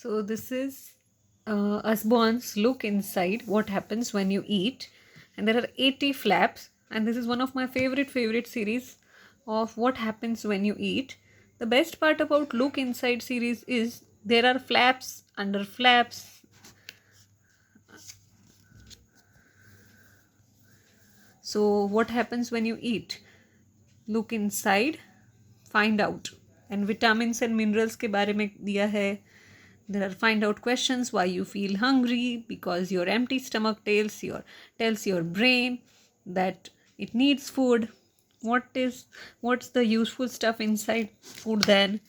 So this is Usborne's look inside what happens when you eat, and there are 80 flaps, and this is one of my favorite series of what happens when you eat. The best part about look inside series is there are flaps under flaps. So what happens when you eat? Look inside, find out. And vitamins and minerals के बारे में दिया है. There are find out questions why you feel hungry, because your empty stomach tells your brain that it needs food. What's the useful stuff inside food then?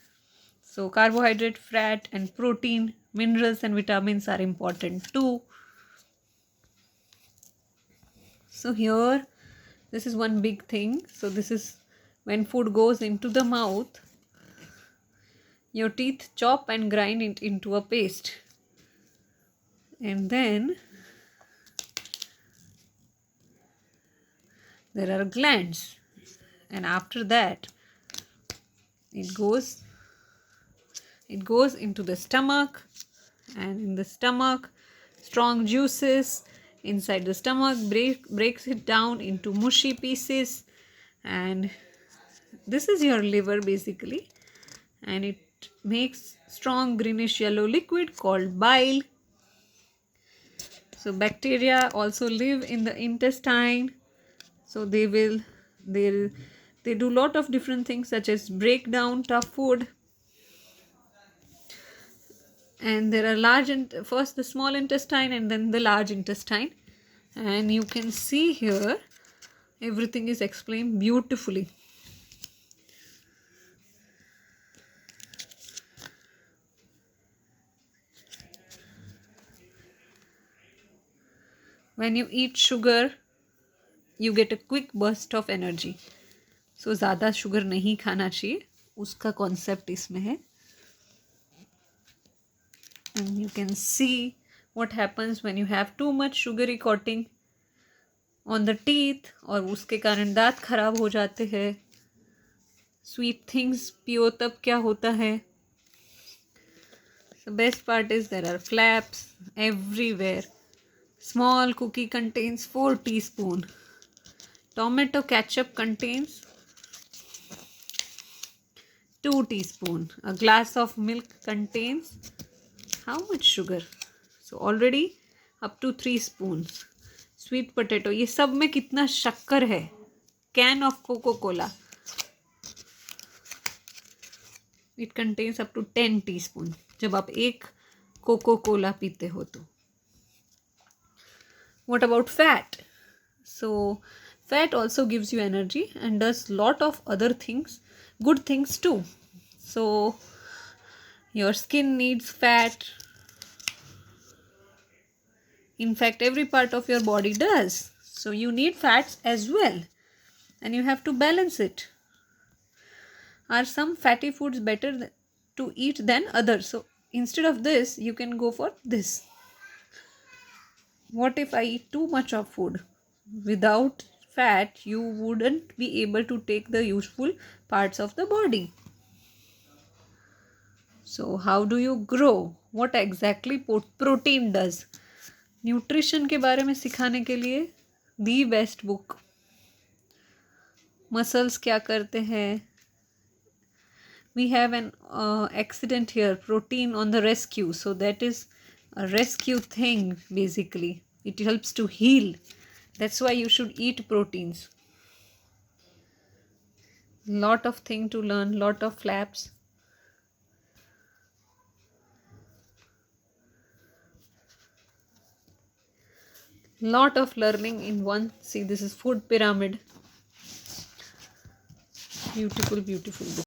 So carbohydrate, fat and protein, minerals and vitamins are important too. So here this is one big thing. So this is when food goes into the mouth, your teeth chop and grind it into a paste. And then there are glands. And after that, it goes into the stomach. And in the stomach, strong juices inside the stomach breaks it down into mushy pieces. And this is your liver basically. And it makes strong greenish yellow liquid called bile. So bacteria also live in the intestine. So they do lot of different things such as break down tough food. And there are first the small intestine and then the large intestine. And you can see here everything is explained beautifully. When you eat sugar, you get a quick burst of energy. So ज़्यादा sugar नहीं खाना चाहिए, उसका concept इसमें है. And you can see what happens when you have too much sugary coating on the teeth, और उसके कारण दांत खराब हो जाते हैं. Sweet things पियो तब क्या होता है. The best part is there are flaps everywhere. Small cookie contains 4 teaspoons. Tomato ketchup contains 2 teaspoons. A glass of milk contains how much sugar? So already up to 3 spoons. Sweet potato, ये सब में कितना शक्कर है? Can of Coca-Cola, it contains up to 10 teaspoons. जब आप एक Coca-Cola पीते हो तो. What about fat? So fat also gives you energy and does lot of other things, good things too. So your skin needs fat. In fact, every part of your body does. So you need fats as well. And you have to balance it. Are some fatty foods better to eat than others? So instead of this, you can go for this. What if I eat too much of food? Without fat, you wouldn't be able to take the useful parts of the body. So how do you grow? What exactly protein does? Nutrition के बारे में सिखाने के लिए the best book. Muscles क्या करते हैं? We have an accident here, protein on the rescue. So that is a rescue thing basically. It helps to heal. That's why you should eat proteins. Lot of thing to learn, lot of flaps. Lot of learning in one. See, this is food pyramid. Beautiful book.